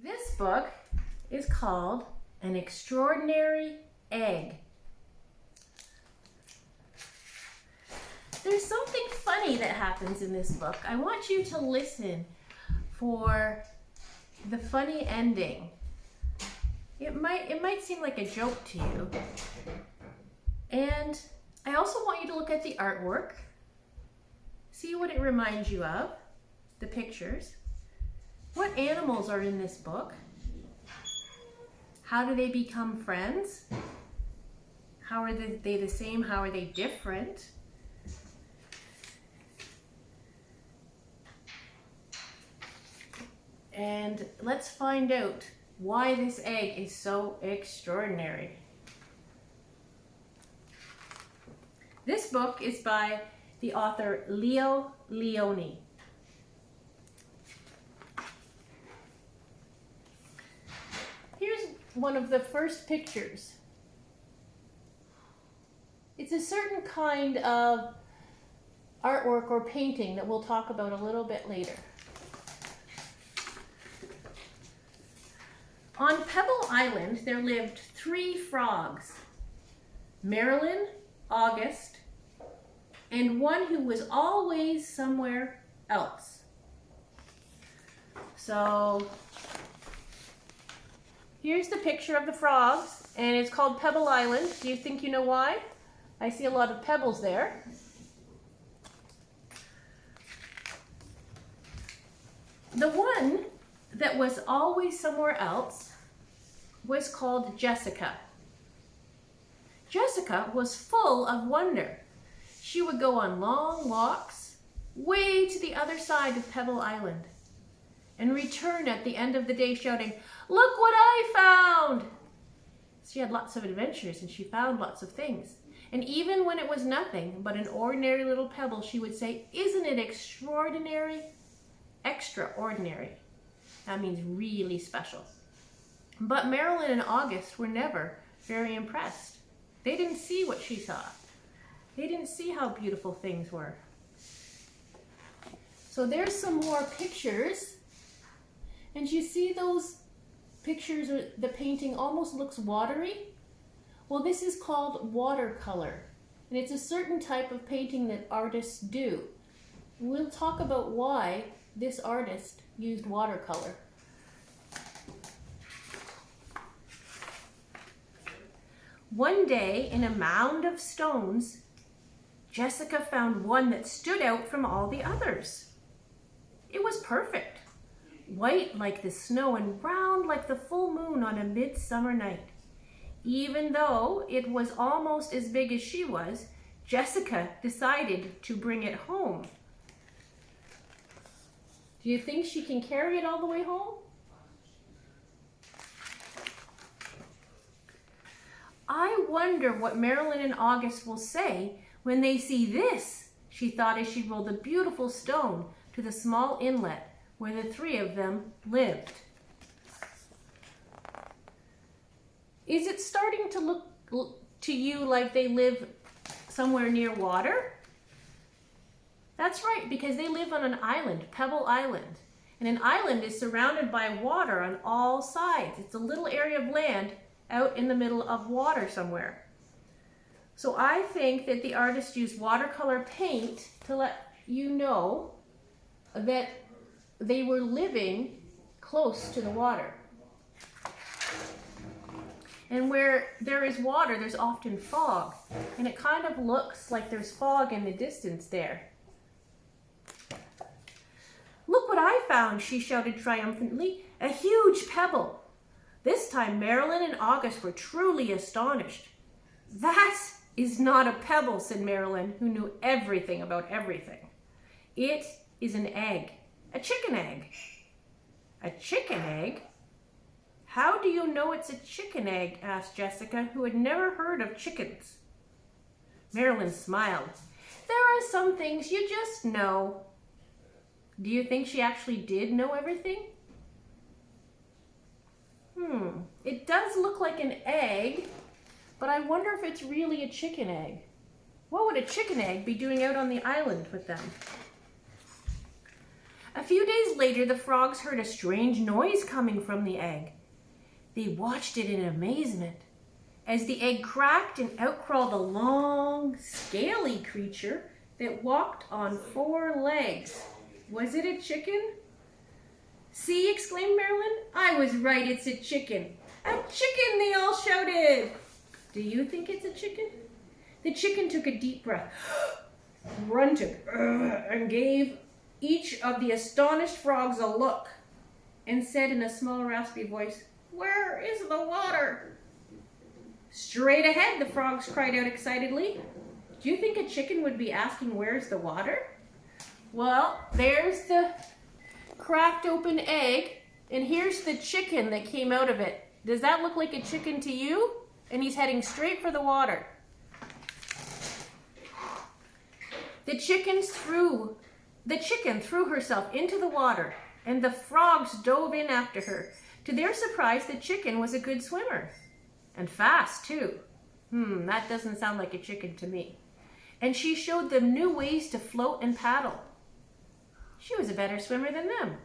This book is called An Extraordinary Egg. There's something funny that happens in this book. I want you to listen for the funny ending. It might seem like a joke to you. And I also want you to look at the artwork. See what it reminds you of, the pictures. What animals are in this book? How do they become friends? How are they the same? How are they different? And let's find out why this egg is so extraordinary. This book is by the author Leo Lionni. Here's one of the first pictures. It's a certain kind of artwork or painting that we'll talk about a little bit later. On Pebble Island, there lived 3 frogs, Marilyn, August, and one who was always somewhere else. So here's the picture of the frogs, and it's called Pebble Island. Do you think you know why? I see a lot of pebbles there. The one that was always somewhere else was called Jessica. Jessica was full of wonder. She would go on long walks way to the other side of Pebble Island and return at the end of the day shouting, "Look what I found!" She had lots of adventures and she found lots of things. And even when it was nothing but an ordinary little pebble, she would say, "Isn't it extraordinary?" Extraordinary. That means really special. But Marilyn and August were never very impressed. They didn't see what she saw. They didn't see how beautiful things were. So there's some more pictures. And you see those pictures, the painting almost looks watery? Well, this is called watercolor. And it's a certain type of painting that artists do. We'll talk about why this artist used watercolor. One day, in a mound of stones, Jessica found one that stood out from all the others. It was perfect, white like the snow and round like the full moon on a midsummer night. Even though it was almost as big as she was, Jessica decided to bring it home. Do you think she can carry it all the way home? I wonder what Marilyn and August will say when they see this, she thought as she rolled a beautiful stone to the small inlet where the 3 of them lived. Is it starting to look to you like they live somewhere near water? That's right, because they live on an island, Pebble Island. And an island is surrounded by water on all sides. It's a little area of land out in the middle of water somewhere. So I think that the artist used watercolor paint to let you know that they were living close to the water. And where there is water, there's often fog. And it kind of looks like there's fog in the distance there. "Look what I found," she shouted triumphantly, "a huge pebble." This time Marilyn and August were truly astonished. "That is not a pebble," said Marilyn, who knew everything about everything. "It is an egg, a chicken egg." "A chicken egg? How do you know it's a chicken egg?" asked Jessica, who had never heard of chickens. Marilyn smiled. "There are some things you just know." Do you think she actually did know everything? It does look like an egg, but I wonder if it's really a chicken egg. What would a chicken egg be doing out on the island with them? A few days later, the frogs heard a strange noise coming from the egg. They watched it in amazement. As the egg cracked and out crawled a long, scaly creature that walked on 4 legs. Was it a chicken? See, exclaimed Marilyn. I was right, it's a chicken. A chicken, they all shouted. Do you think it's a chicken? The chicken took a deep breath, grunted, and gave each of the astonished frogs a look, and said in a small, raspy voice, "Where is the water?" Straight ahead, the frogs cried out excitedly. Do you think a chicken would be asking, "Where's the water?" Well, there's the cracked open egg, and here's the chicken that came out of it. Does that look like a chicken to you? And he's heading straight for the water. The chicken threw herself into the water, and the frogs dove in after her. To their surprise, the chicken was a good swimmer. And fast, too. That doesn't sound like a chicken to me. And she showed them new ways to float and paddle. She was a better swimmer than them.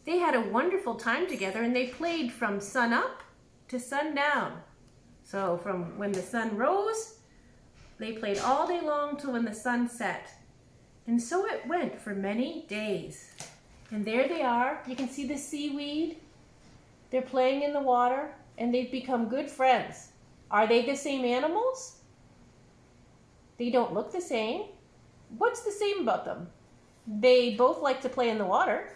They had a wonderful time together, and they played from sun up to sundown. So from when the sun rose, they played all day long till when the sun set. And so it went for many days. And there they are. You can see the seaweed. They're playing in the water, and they've become good friends. Are they the same animals? They don't look the same. What's the same about them? They both like to play in the water.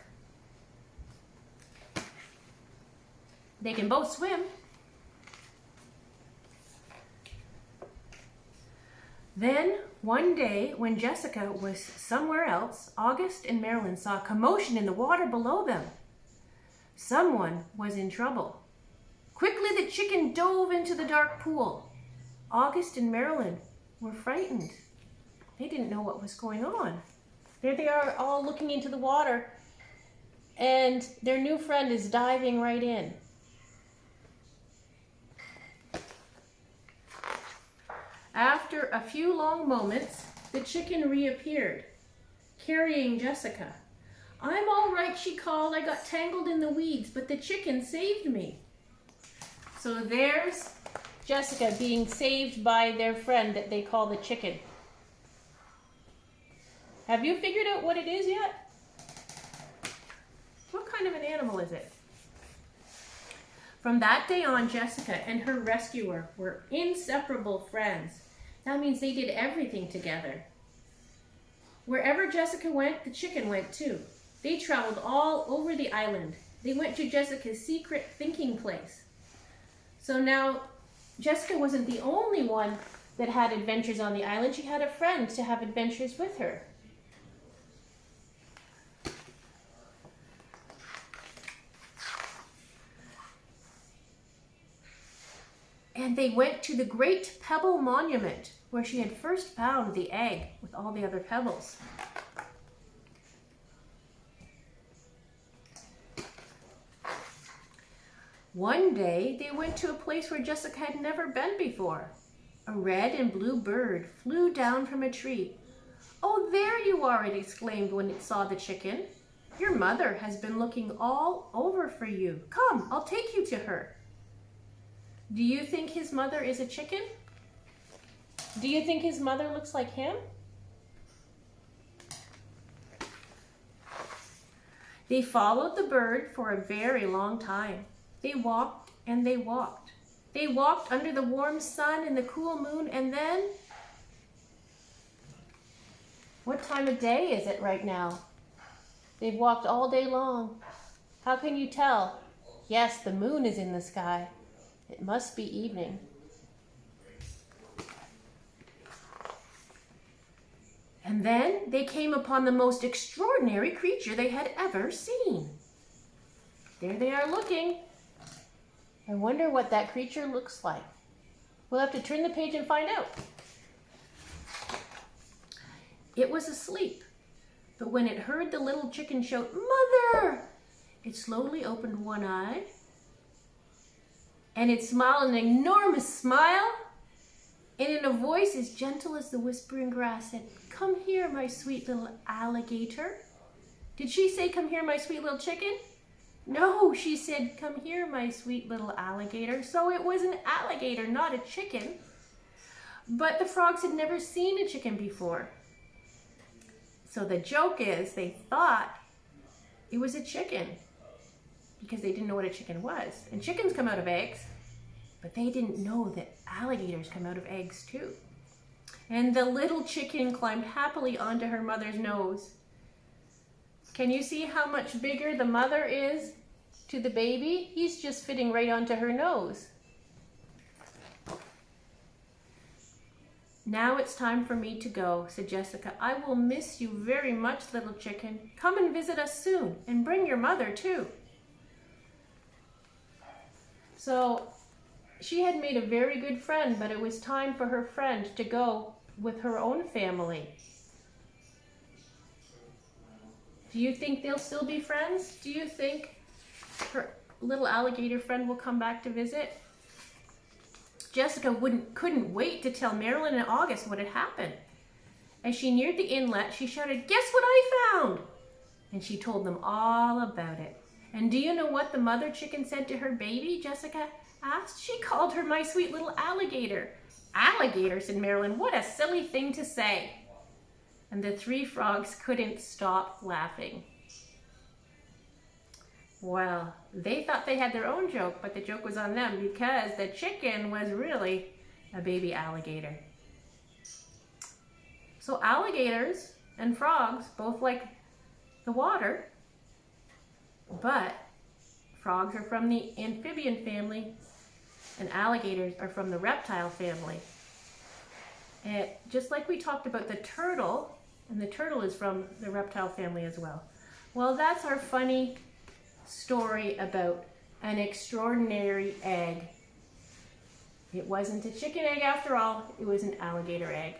They can both swim. Then, one day, when Jessica was somewhere else, August and Marilyn saw a commotion in the water below them. Someone was in trouble. Quickly, the chicken dove into the dark pool. August and Marilyn were frightened. They didn't know what was going on. There they are, all looking into the water, and their new friend is diving right in. After a few long moments, the chicken reappeared, carrying Jessica. "I'm all right," she called. "I got tangled in the weeds, but the chicken saved me." So there's Jessica being saved by their friend that they call the chicken. Have you figured out what it is yet? What kind of an animal is it? From that day on, Jessica and her rescuer were inseparable friends. That means they did everything together. Wherever Jessica went, the chicken went too. They traveled all over the island. They went to Jessica's secret thinking place. So now, Jessica wasn't the only one that had adventures on the island. She had a friend to have adventures with her. And they went to the Great Pebble Monument, where she had first found the egg with all the other pebbles. One day, they went to a place where Jessica had never been before. A red and blue bird flew down from a tree. "Oh, there you are," it exclaimed when it saw the chicken. "Your mother has been looking all over for you. Come, I'll take you to her." Do you think his mother is a chicken? Do you think his mother looks like him? They followed the bird for a very long time. They walked and they walked. They walked under the warm sun and the cool moon, and then... What time of day is it right now? They've walked all day long. How can you tell? Yes, the moon is in the sky. It must be evening. And then they came upon the most extraordinary creature they had ever seen. There they are looking. I wonder what that creature looks like. We'll have to turn the page and find out. It was asleep, but when it heard the little chicken shout, "Mother!" it slowly opened one eye, and it smiled an enormous smile, and in a voice as gentle as the whispering grass said, "Come here, my sweet little alligator." Did she say, "Come here, my sweet little chicken"? No, she said, "Come here, my sweet little alligator." So it was an alligator, not a chicken. But the frogs had never seen a chicken before. So the joke is they thought it was a chicken because they didn't know what a chicken was. And chickens come out of eggs, but they didn't know that alligators come out of eggs too. And the little chicken climbed happily onto her mother's nose. Can you see how much bigger the mother is to the baby? He's just fitting right onto her nose. "Now it's time for me to go," said Jessica. "I will miss you very much, little chicken. Come and visit us soon, and bring your mother too." So she had made a very good friend, but it was time for her friend to go with her own family. Do you think they'll still be friends? Do you think her little alligator friend will come back to visit? Jessica couldn't wait to tell Marilyn and August what had happened. As she neared the inlet, she shouted, "Guess what I found?" And she told them all about it. And do you know what the mother chicken said to her baby? Jessica asked. She called her "my sweet little alligator." "Alligator," said Marilyn. "What a silly thing to say." And the three frogs couldn't stop laughing. Well, they thought they had their own joke, but the joke was on them because the chicken was really a baby alligator. So alligators and frogs both like the water, but frogs are from the amphibian family and alligators are from the reptile family. And just like we talked about the turtle, and the turtle is from the reptile family as well. Well, that's our funny story about an extraordinary egg. It wasn't a chicken egg after all, it was an alligator egg.